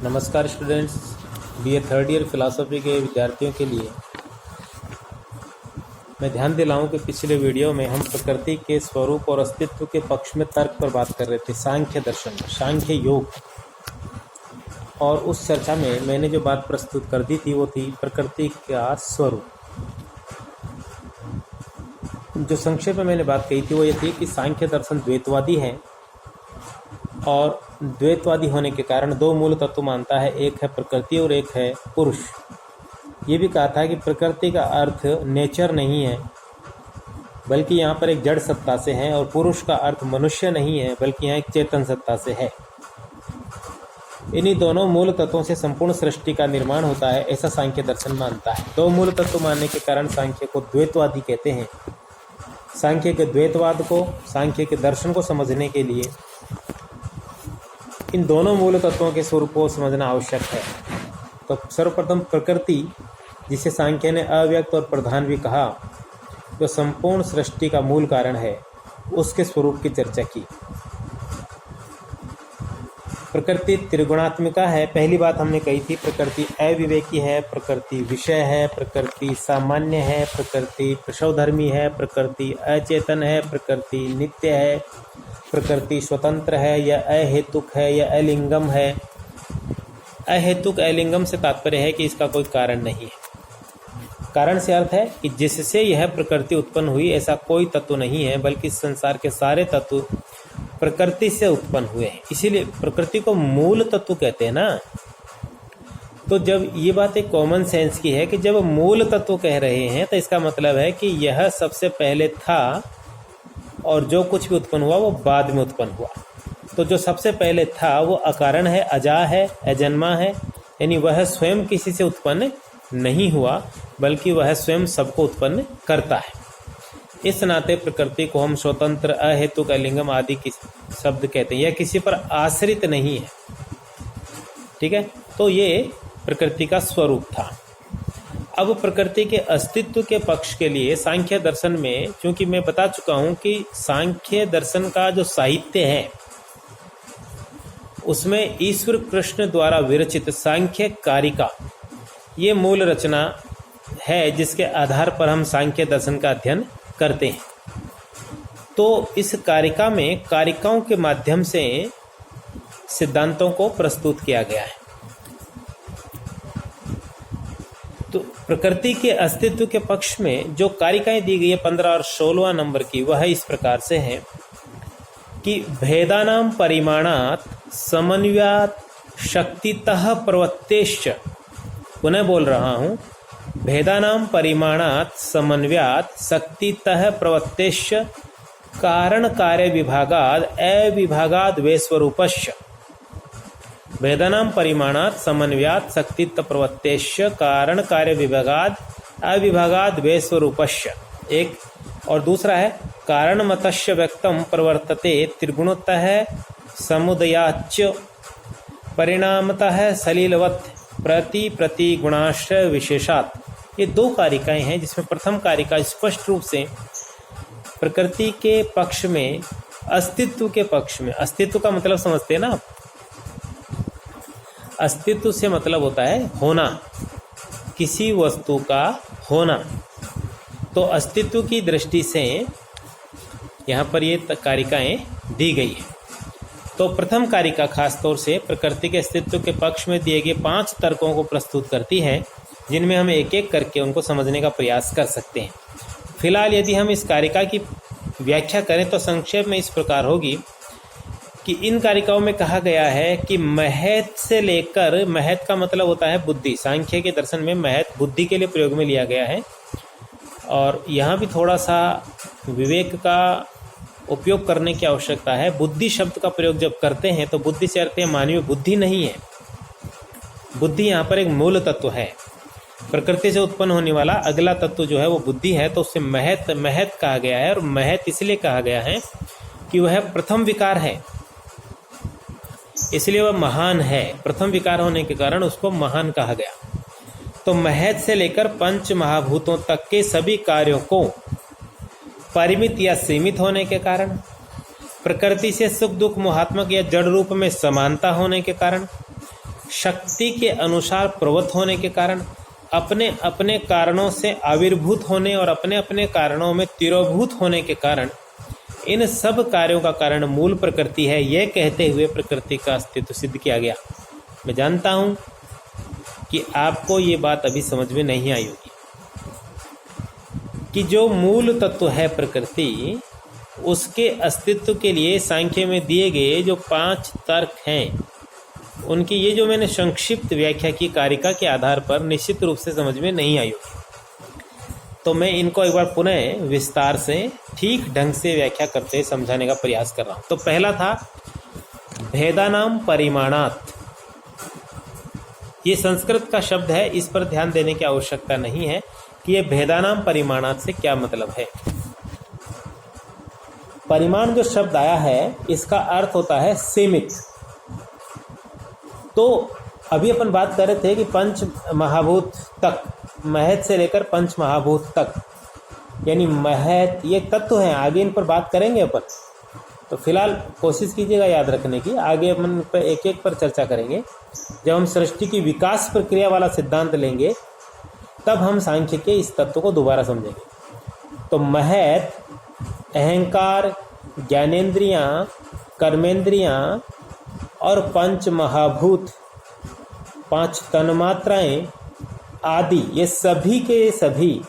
नमस्कार students, BA third year philosophy के विद्यार्थियों के लिए मैं ध्यान दिलाऊं कि पिछले वीडियो में हम प्रकृति के स्वरूप और अस्तित्व के पक्ष में तर्क पर बात कर रहे थे, सांख्य दर्शन, सांख्य योग। और उस चर्चा में मैंने जो बात प्रस्तुत कर दी थी वो थी प्रकृति का स्वरूप। जो संक्षेप में मैंने बात कही थी वो ये थी कि सांख्य दर्शन द्वैतवादी है और द्वैतवादी होने के कारण दो मूल तत्व मानता है, एक है प्रकृति और एक है पुरुष। ये भी कहा था कि प्रकृति का अर्थ नेचर नहीं है बल्कि यहाँ पर एक जड़ सत्ता से है, और पुरुष का अर्थ मनुष्य नहीं है बल्कि यहाँ एक चेतन सत्ता से है। इन्हीं दोनों मूल तत्वों से संपूर्ण सृष्टि का निर्माण होता है, ऐसा सांख्य दर्शन मानता है। दो मूल तत्व मानने के कारण सांख्य को द्वैतवादी कहते हैं। सांख्य के द्वैतवाद को, सांख्य के दर्शन को समझने के लिए इन दोनों मूल तत्वों के स्वरूप को समझना आवश्यक है। तो सर्वप्रथम प्रकृति, जिसे सांख्य ने अव्यक्त और प्रधान भी कहा, जो संपूर्ण सृष्टि का मूल कारण है, उसके स्वरूप की चर्चा की। प्रकृति त्रिगुणात्मिका है। पहली बात हमने कही थी, प्रकृति अविवेकी है, प्रकृति विषय है, प्रकृति सामान्य है, प्रकृति प्रसवधर्मी है, प्रकृति अचेतन है, प्रकृति नित्य है, प्रकृति स्वतंत्र है या अहेतुक है या अलिंगम है। अहेतुक अलिंगम से तात्पर्य है कि इसका कोई कारण नहीं है। कारण से अर्थ है कि जिससे यह प्रकृति उत्पन्न हुई ऐसा कोई तत्व नहीं है, बल्कि संसार के सारे तत्व प्रकृति से उत्पन्न हुए हैं। इसीलिए प्रकृति को मूल तत्व कहते हैं ना। तो जब ये बात एक कॉमन सेंस की है कि जब मूल तत्व कह रहे हैं तो इसका मतलब है कि यह सबसे पहले था और जो कुछ भी उत्पन्न हुआ वो बाद में उत्पन्न हुआ। तो जो सबसे पहले था वो अकारण है, अजा है, अजन्मा है, यानी वह स्वयं किसी से उत्पन्न नहीं हुआ बल्कि वह स्वयं सबको उत्पन्न करता है। इस नाते प्रकृति को हम स्वतंत्र, अहेतुक, अलिंगम आदि की शब्द कहते हैं। यह किसी पर आश्रित नहीं है। ठीक है, तो ये प्रकृति का स्वरूप था। अब प्रकृति के अस्तित्व के पक्ष के लिए सांख्य दर्शन में, क्योंकि मैं बता चुका हूं कि सांख्य दर्शन का जो साहित्य है उसमें ईश्वर कृष्ण द्वारा विरचित सांख्य कारिका ये मूल रचना है, जिसके आधार पर हम सांख्य दर्शन का अध्ययन करते हैं। तो इस कारिका में कारिकाओं के माध्यम से सिद्धांतों को प्रस्तुत किया गया है। तो प्रकृति के अस्तित्व के पक्ष में जो कारिकाएं दी गई है 15 और 16 नंबर की, वह इस प्रकार से है कि भेदानां परिमाणात् समन्वयात् शक्तितः प्रवृत्तेश्च। पुनः बोल रहा हूं, भेदानां परिमाणात् समन्वयात् शक्तितः प्रवृत्तेश्च कारण कार्य विभागाद् अविभागाद् वैश्वरूपश्च। भेदानां परिमाणात् समन्वयात् शक्तितः प्रवृत्तेश्च कारण कार्य विभागाद् अविभागाद् वैश्वरूपश्च। एक और दूसरा है कारणमतस्य व्यक्तं प्रवर्तते त्रिगुणतः समुदयाच्च परिणामतः सलिलवत् प्रति गुणाश्रय विशेषात्। ये दो कारिकाएं हैं, जिसमें प्रथम कारिका स्पष्ट रूप से प्रकृति के पक्ष में, अस्तित्व के पक्ष में, अस्तित्व का मतलब समझते हैं ना। अस्तित्व से मतलब होता है होना, किसी वस्तु का होना। तो अस्तित्व की दृष्टि से यहाँ पर ये कारिकाएं दी गई है। तो प्रथम कारिका खास तौर से प्रकृति के अस्तित्व के पक्ष में दिए गए 5 तर्कों को प्रस्तुत करती है, जिनमें हम एक एक करके उनको समझने का प्रयास कर सकते हैं। फिलहाल यदि हम इस कारिका की व्याख्या करें तो संक्षेप में इस प्रकार होगी कि इन कारिकाओं में कहा गया है कि महत से लेकर, महत का मतलब होता है बुद्धि, सांख्य के दर्शन में महत बुद्धि के लिए प्रयोग में लिया गया है। और यहाँ भी थोड़ा सा विवेक का उपयोग करने की आवश्यकता है। बुद्धि शब्द का प्रयोग जब करते हैं तो बुद्धि से अर्थ है मानवीय बुद्धि नहीं है। बुद्धि यहाँ पर एक मूल तत्व है। प्रकृति से उत्पन्न होने वाला अगला तत्व जो है वो बुद्धि है, तो उससे महत कहा गया है। और महत इसलिए कहा गया है कि वह प्रथम विकार है, इसलिए वह महान है। प्रथम विकार होने के कारण उसको महान कहा गया। तो महत से लेकर पंच महाभूतों तक के सभी कार्यों को परिमित या सीमित होने के कारण, प्रकृति से सुख दुख मोहात्मक या जड़ रूप में समानता होने के कारण, शक्ति के अनुसार प्रवृत्त होने के कारण, अपने अपने कारणों से आविर्भूत होने और अपने अपने कारणों में तिरोभूत होने के कारण इन सब कार्यों का कारण मूल प्रकृति है, यह कहते हुए प्रकृति का अस्तित्व सिद्ध किया गया। मैं जानता हूं कि आपको ये बात अभी समझ में नहीं आई होगी कि जो मूल तत्व है प्रकृति, उसके अस्तित्व के लिए सांख्य में दिए गए जो 5 तर्क हैं, उनकी ये जो मैंने संक्षिप्त व्याख्या की कारिका के आधार पर निश्चित रूप से समझ में नहीं आई होगी। तो मैं इनको एक बार पुनः विस्तार से ठीक ढंग से व्याख्या करते समझाने का प्रयास कर रहा हूँ। तो पहला था भेदानाम परिमाणात्। ये संस्कृत का शब्द है, इस पर ध्यान देने की आवश्यकता नहीं है कि ये भेदानाम परिमाणात् से क्या मतलब है। परिमाण जो शब्द आया है, इसका अर्थ होता है सीमित। तो अभी अपन बात कर रहे थे कि पंच महाभूत तक, महत से लेकर पंच महाभूत तक, यानी महत ये तत्व हैं, आगे इन पर बात करेंगे अपन। तो फिलहाल कोशिश कीजिएगा याद रखने की, आगे अपन पर एक एक पर चर्चा करेंगे। जब हम सृष्टि की विकास प्रक्रिया वाला सिद्धांत लेंगे, तब हम सांख्य के इस तत्व को दोबारा समझेंगे। तो महत, अहंकार, ज्ञानेंद्रियां, कर्मेंद्रियां और पंच महाभूत, 5 तन्मात्राएं आदि, ये सभी के सभी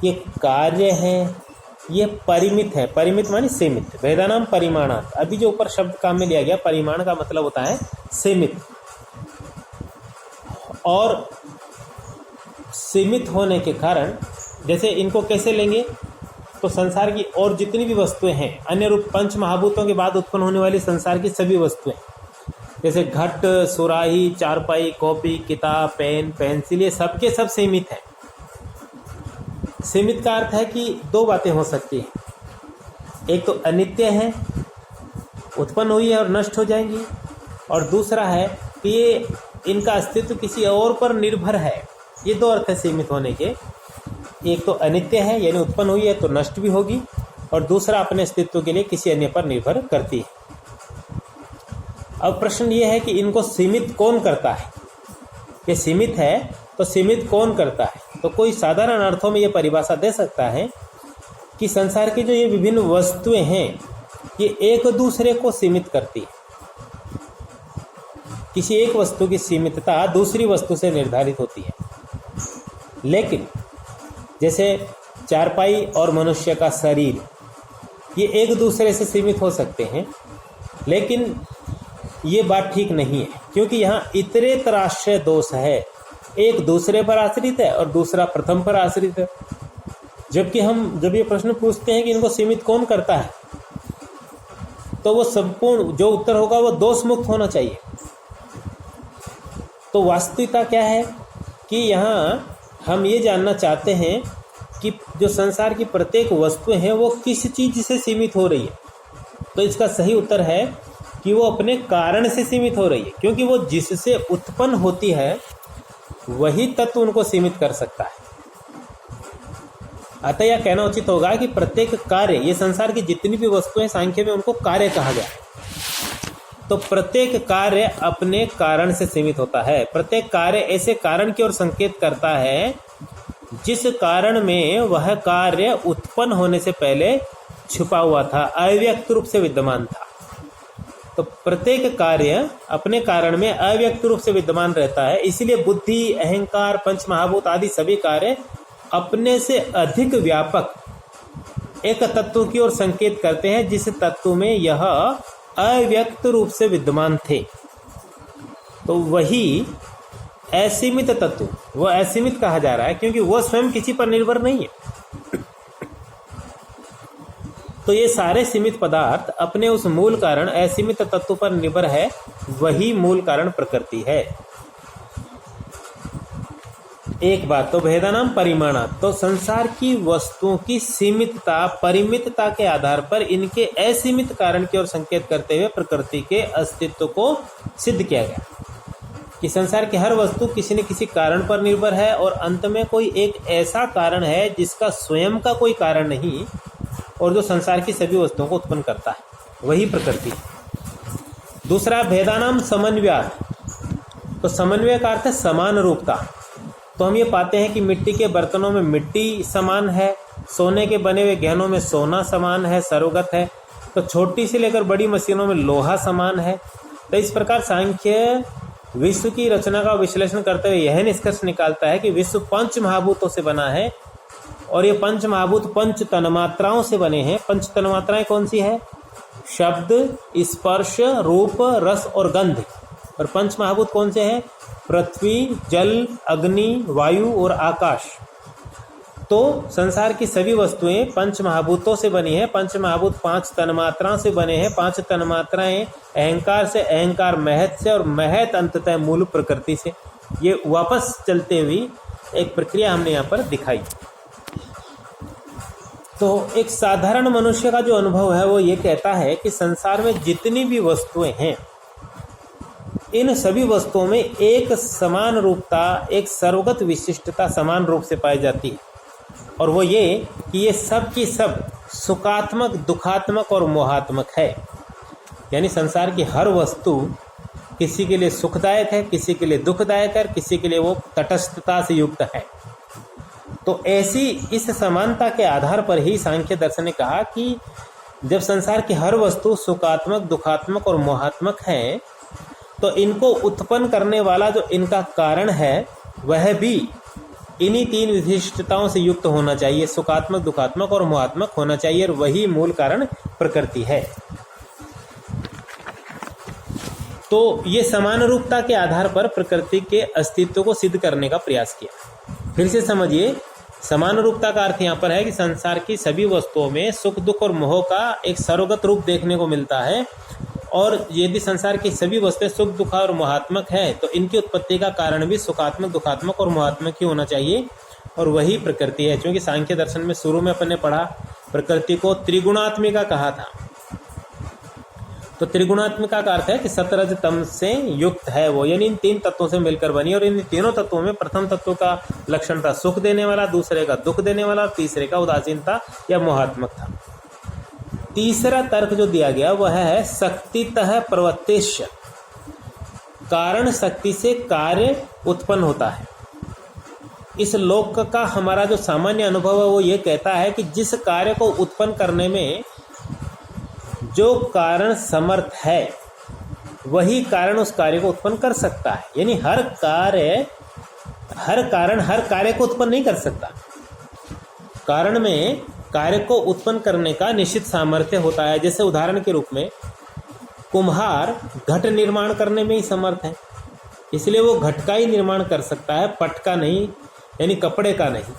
ये कार्य हैं, ये परिमित है। परिमित मानी सीमित। भेदानाम परिमाणात्। अभी जो ऊपर शब्द काम में लिया गया, परिमाण का मतलब होता है सीमित। और सीमित होने के कारण, जैसे इनको कैसे लेंगे, तो संसार की और जितनी भी वस्तुएं हैं, अन्य रूप पंच महाभूतों के बाद उत्पन्न होने वाली संसार की सभी वस्तुएं, जैसे घट, सुराही, चारपाई, कॉपी, किताब, पेन, पेंसिल, ये सब के सब सीमित है। सीमित का अर्थ है कि 2 बातें हो सकती हैं। एक तो अनित्य है, उत्पन्न हुई है और नष्ट हो जाएंगी, और दूसरा है कि ये इनका अस्तित्व किसी और पर निर्भर है। ये 2 अर्थ है सीमित होने के। एक तो अनित्य है, यानी उत्पन्न हुई है तो नष्ट भी होगी, और दूसरा अपने अस्तित्व के लिए किसी अन्य पर निर्भर करती है। अब प्रश्न ये है कि इनको सीमित कौन करता है। ये सीमित है तो सीमित कौन करता है। तो कोई साधारण अर्थों में ये परिभाषा दे सकता है कि संसार की जो ये विभिन्न वस्तुएं हैं, ये एक दूसरे को सीमित करती है। किसी एक वस्तु की सीमितता दूसरी वस्तु से निर्धारित होती है। लेकिन जैसे चारपाई और मनुष्य का शरीर, ये एक दूसरे से सीमित हो सकते हैं, लेकिन ये बात ठीक नहीं है, क्योंकि यहाँ इतरेतराश्रय दोष है। एक दूसरे पर आश्रित है और दूसरा प्रथम पर आश्रित है। जबकि हम जब ये प्रश्न पूछते हैं कि इनको सीमित कौन करता है, तो वो संपूर्ण जो उत्तर होगा वो दोष मुक्त होना चाहिए। तो वास्तविकता क्या है कि यहाँ हम ये जानना चाहते हैं कि जो संसार की प्रत्येक वस्तुएं हैं वो किस चीज़ से सीमित हो रही है। तो इसका सही उत्तर है कि वो अपने कारण से सीमित हो रही है, क्योंकि वो जिससे उत्पन्न होती है वही तत्व उनको सीमित कर सकता है। अतः यह कहना उचित होगा कि प्रत्येक कार्य, ये संसार की जितनी भी वस्तुएं सांख्य में उनको कार्य कहा गया है, तो प्रत्येक कार्य अपने कारण से सीमित होता है। प्रत्येक कार्य ऐसे कारण की ओर संकेत करता है जिस कारण में वह कार्य उत्पन्न होने से पहले छुपा हुआ था, अव्यक्त रूप से विद्यमान था। तो प्रत्येक कार्य अपने कारण में अव्यक्त रूप से विद्यमान रहता है। इसलिए बुद्धि, अहंकार, पंच महाभूत आदि सभी कार्य अपने से अधिक व्यापक एक तत्व की ओर संकेत करते हैं जिस तत्व में यह अव्यक्त रूप से विद्यमान थे। तो वही असीमित तत्व, वह असीमित कहा जा रहा है क्योंकि वह स्वयं किसी पर निर्भर नहीं है। तो ये सारे सीमित पदार्थ अपने उस मूल कारण असीमित तत्व पर निर्भर है, वही मूल कारण प्रकृति है। एक बात तो भेदानाम परिमाणात्, तो संसार की वस्तुओं की सीमितता, परिमितता के आधार पर इनके असीमित कारण की ओर संकेत करते हुए प्रकृति के अस्तित्व को सिद्ध किया गया कि संसार की हर वस्तु किसी न किसी कारण पर निर्भर है और अंत में कोई एक ऐसा कारण है जिसका स्वयं का कोई कारण नहीं और जो संसार की सभी वस्तुओं को उत्पन्न करता है, वही प्रकृति। दूसरा भेदानाम समन्वयात्, तो समन्वय का अर्थ है समान रूपता। तो हम ये पाते हैं कि मिट्टी के बर्तनों में मिट्टी समान है, सोने के बने हुए गहनों में सोना समान है, सर्वगत है। तो छोटी से लेकर बड़ी मशीनों में लोहा समान है। तो इस प्रकार सांख्य विश्व की रचना का विश्लेषण करते हुए यह निष्कर्ष निकालता है कि विश्व पंच महाभूतों से बना है और ये पंच महाभूत पंच तन्मात्राओं से बने हैं। पंच तन्मात्राएं कौन सी है? शब्द, स्पर्श, रूप, रस और गंध। और पंच महाभूत कौन से हैं? पृथ्वी, जल, अग्नि, वायु और आकाश। तो संसार की सभी वस्तुएं पंच महाभूतों से बनी है। पंच महाभूत पांच तन्मात्राओं से बने हैं। पांच तन्मात्राएं अहंकार से, अहंकार महत से और महत अंततः मूल प्रकृति से। ये वापस चलते हुए एक प्रक्रिया हमने यहाँ पर दिखाई। तो एक साधारण मनुष्य का जो अनुभव है वो ये कहता है कि संसार में जितनी भी वस्तुएं हैं, इन सभी वस्तुओं में एक समान रूपता, एक सर्वगत विशिष्टता समान रूप से पाई जाती है। और वो ये कि ये सब की सब सुखात्मक, दुखात्मक और मोहात्मक है। यानी संसार की हर वस्तु किसी के लिए सुखदायक है, किसी के लिए दुखदायक है, किसी के लिए वो तटस्थता से युक्त है। तो ऐसी इस समानता के आधार पर ही सांख्य दर्शन ने कहा कि जब संसार की हर वस्तु सुखात्मक, दुखात्मक और मोहात्मक है, तो इनको उत्पन्न करने वाला जो इनका कारण है वह भी इन्हीं तीन विशिष्टताओं से युक्त होना चाहिए। सुखात्मक, दुखात्मक और मोहात्मक होना चाहिए और वही मूल कारण प्रकृति है। तो ये समान रूपता के आधार पर प्रकृति के अस्तित्व को सिद्ध करने का प्रयास किया। फिर से समझिए, समान रूपता का अर्थ यहाँ पर है कि संसार की सभी वस्तुओं में सुख, दुख और मोह का एक सर्वगत रूप देखने को मिलता है। और यदि संसार की सभी वस्तुएं सुख, दुख और मोहात्मक है, तो इनकी उत्पत्ति का कारण भी सुखात्मक, दुखात्मक और मोहात्मक ही होना चाहिए और वही प्रकृति है। क्योंकि सांख्य दर्शन में शुरू में अपन ने पढ़ा, प्रकृति को त्रिगुणात्मिका कहा था। तो त्रिगुणात्मिका का अर्थ है कि सत, रज, तम से युक्त है वो, यानी इन तीन तत्वों से मिलकर बनी। और इन तीनों तत्वों में प्रथम तत्व का लक्षण था सुख देने वाला, दूसरे का दुख देने वाला और तीसरे का उदासीनता या मोहात्मक था। तीसरा तर्क जो दिया गया वह है शक्तितः प्रवृत्तिश्च, कारण शक्ति से कार्य उत्पन्न होता है। इस लोक का हमारा जो सामान्य अनुभव है वो ये कहता है कि जिस कार्य को उत्पन्न करने में जो कारण समर्थ है वही कारण उस कार्य को उत्पन्न कर सकता है। यानी हर कारण हर कार्य को उत्पन्न नहीं कर सकता। कारण में कार्य को उत्पन्न करने का निश्चित सामर्थ्य होता है। जैसे उदाहरण के रूप में कुम्हार घट निर्माण करने में ही समर्थ है, इसलिए वो घट का ही निर्माण कर सकता है, पट का नहीं, यानी कपड़े का नहीं।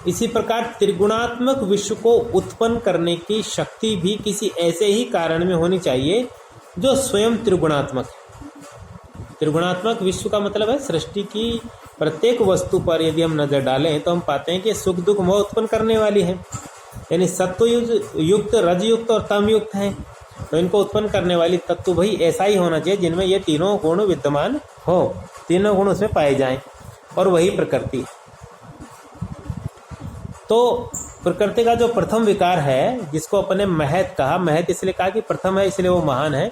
इसी प्रकार त्रिगुणात्मक विश्व को उत्पन्न करने की शक्ति भी किसी ऐसे ही कारण में होनी चाहिए जो स्वयं त्रिगुणात्मक है। त्रिगुणात्मक विश्व का मतलब है सृष्टि की प्रत्येक वस्तु पर यदि हम नजर डालें तो हम पाते हैं कि सुख, दुख, मोह उत्पन्न करने वाली है। यानी सत्व युक्त, रज युक्त और तम युक्त है। तो इनको उत्पन्न करने वाली तत्व भाई ऐसा ही होना चाहिए जिनमें ये तीनों गुण विद्यमान हो, तीनों गुण उसमें पाए जाएं, और वही प्रकृति है। तो प्रकृति का जो प्रथम विकार है जिसको अपने महत कहा, महत इसलिए कहा कि प्रथम है इसलिए वो महान है।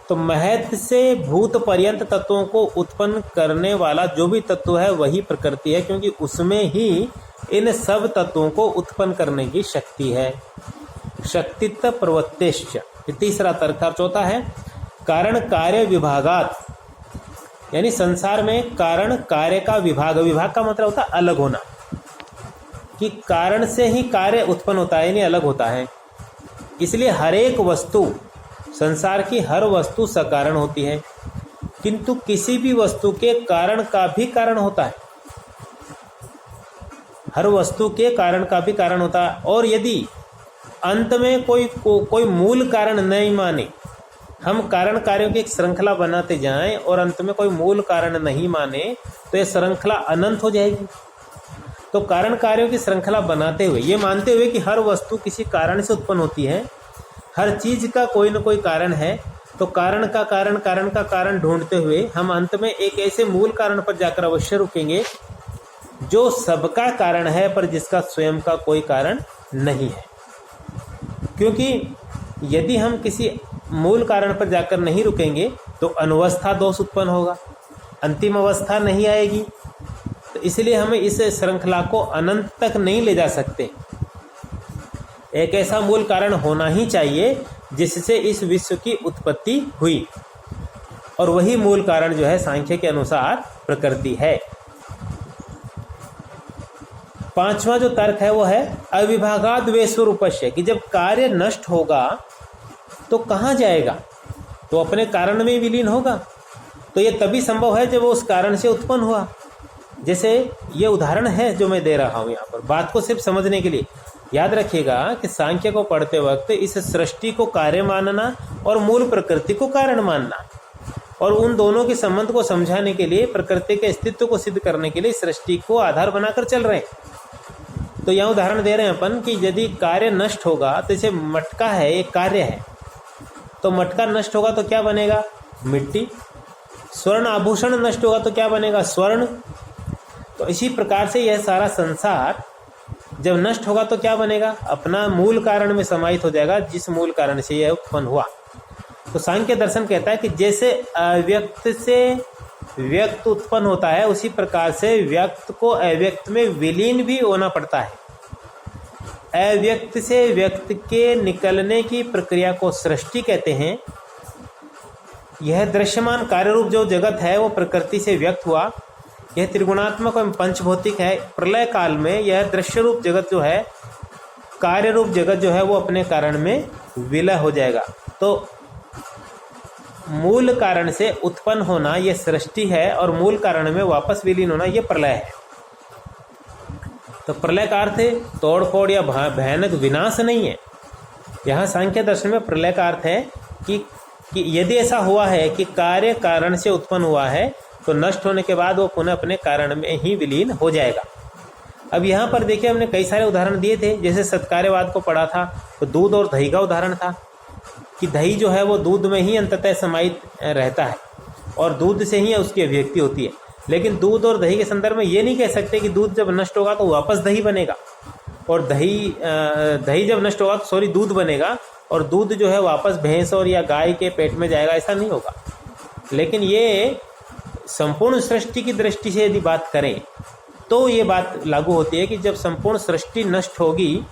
तो महत से भूत पर्यंत तत्वों को उत्पन्न करने वाला जो भी तत्व है वही प्रकृति है, क्योंकि उसमें ही इन सब तत्वों को उत्पन्न करने की शक्ति है। शक्तित्व प्रवृत्तिश्च, तीसरा तर्क। चौथा है कारण कार्य विभागात, यानी संसार में कारण कार्य का विभाग, विभाग का मतलब होता है अलग होना, कि कारण से ही कार्य उत्पन्न होता है, यानी अलग होता है। इसलिए हर एक वस्तु, संसार की हर वस्तु सकारण होती है, किंतु किसी भी वस्तु के कारण का भी कारण होता है। हर वस्तु के कारण का भी कारण होता है। और यदि अंत में कोई मूल कारण नहीं माने, हम कारण कार्यों की एक श्रृंखला बनाते जाएं और अंत में कोई मूल कारण नहीं माने, तो यह श्रृंखला अनंत हो जाएगी। तो कारण कार्यों की श्रृंखला बनाते हुए, ये मानते हुए कि हर वस्तु किसी कारण से उत्पन्न होती है, हर चीज का कोई न कोई कारण है, तो कारण का कारण ढूंढते हुए हम अंत में एक ऐसे मूल कारण पर जाकर अवश्य रुकेंगे जो सबका कारण है पर जिसका स्वयं का कोई कारण नहीं है। क्योंकि यदि हम किसी मूल कारण पर जाकर नहीं रुकेंगे तो अनवस्था दोष उत्पन्न होगा। अंतिम अवस्था नहीं आएगी। तो इसलिए हमें इस श्रृंखला को अनंत तक नहीं ले जा सकते। एक ऐसा मूल कारण होना ही चाहिए जिससे इस विश्व की उत्पत्ति हुई, और वही मूल कारण जो है सांख्य के अनुसार प्रकृति है। पांचवा जो तर्क है वो है अविभागाद वे स्वरूपस्य, कि जब कार्य नष्ट होगा तो कहाँ जाएगा, तो अपने कारण में विलीन होगा। तो ये तभी संभव है जब वो उस कारण से उत्पन्न हुआ। जैसे ये उदाहरण है जो मैं दे रहा हूँ यहाँ पर, बात को सिर्फ समझने के लिए। याद रखिएगा कि सांख्य को पढ़ते वक्त इस सृष्टि को कार्य मानना और मूल प्रकृति को कारण मानना, और उन दोनों के संबंध को समझाने के लिए, प्रकृति के अस्तित्व को सिद्ध करने के लिए सृष्टि को आधार बनाकर चल रहे हैं। तो यहाँ उदाहरण दे रहे हैं अपन कि यदि कार्य नष्ट होगा, तो जैसे मटका है, एक कार्य है, तो मटका नष्ट होगा तो क्या बनेगा, मिट्टी। स्वर्ण आभूषण नष्ट होगा तो क्या बनेगा, स्वर्ण। तो इसी प्रकार से यह सारा संसार जब नष्ट होगा तो क्या बनेगा, अपना मूल कारण में समाहित हो जाएगा, जिस मूल कारण से यह उत्पन्न हुआ। तो सांख्य दर्शन कहता है कि जैसे अव्यक्त से व्यक्त उत्पन्न होता है, उसी प्रकार से व्यक्त को अव्यक्त में विलीन भी होना पड़ता है। अव्यक्त से व्यक्त के निकलने की प्रक्रिया को सृष्टि कहते हैं। यह दृश्यमान कार्यरूप जो जगत है वो प्रकृति से व्यक्त हुआ। यह त्रिगुणात्मक एवं पंचभौतिक है। प्रलय काल में यह दृश्य रूप जगत जो है, कार्य रूप जगत जो है, वो अपने कारण में विलय हो जाएगा। तो मूल कारण से उत्पन्न होना यह सृष्टि है, और मूल कारण में वापस विलीन होना यह प्रलय है। तो प्रलय का अर्थ है तोड़ फोड़ या भयानक विनाश नहीं है। यहाँ सांख्य दर्शन में प्रलय का अर्थ है कि यदि ऐसा हुआ है कि कार्य कारण से उत्पन्न हुआ है, तो नष्ट होने के बाद वो पुनः अपने कारण में ही विलीन हो जाएगा। अब यहाँ पर देखिए, हमने कई सारे उदाहरण दिए थे। जैसे सत्कार्यवाद को पढ़ा था, तो दूध और दही का उदाहरण था कि दही जो है वो दूध में ही अंततः समाहित रहता है, और दूध से ही उसकी अभिव्यक्ति होती है। लेकिन दूध और दही के संदर्भ में ये नहीं कह सकते कि दूध जब नष्ट होगा तो वापस दही बनेगा, और दही जब नष्ट होगा तो दूध बनेगा, और दूध जो है वापस भैंस और या गाय के पेट में जाएगा, ऐसा नहीं होगा। लेकिन ये संपूर्ण सृष्टि की दृष्टि से यदि बात करें तो ये बात लागू होती है कि जब संपूर्ण सृष्टि नष्ट होगी,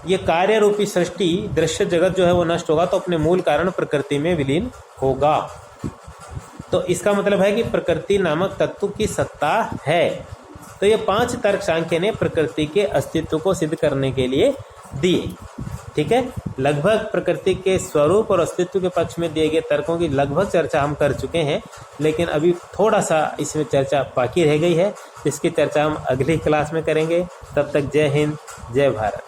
ये कार्य रूपी सृष्टि, दृश्य जगत जो है वो नष्ट होगा, तो अपने मूल कारण प्रकृति में विलीन होगा। तो इसका मतलब है कि प्रकृति नामक तत्व की सत्ता है। तो ये 5 तर्क सांख्य ने प्रकृति के अस्तित्व को सिद्ध करने के लिए दिए। ठीक है, लगभग प्रकृति के स्वरूप और अस्तित्व के पक्ष में दिए गए तर्कों की लगभग चर्चा हम कर चुके हैं, लेकिन अभी थोड़ा सा इसमें चर्चा बाकी रह गई है, जिसकी चर्चा हम अगली क्लास में करेंगे। तब तक जय हिंद, जय भारत।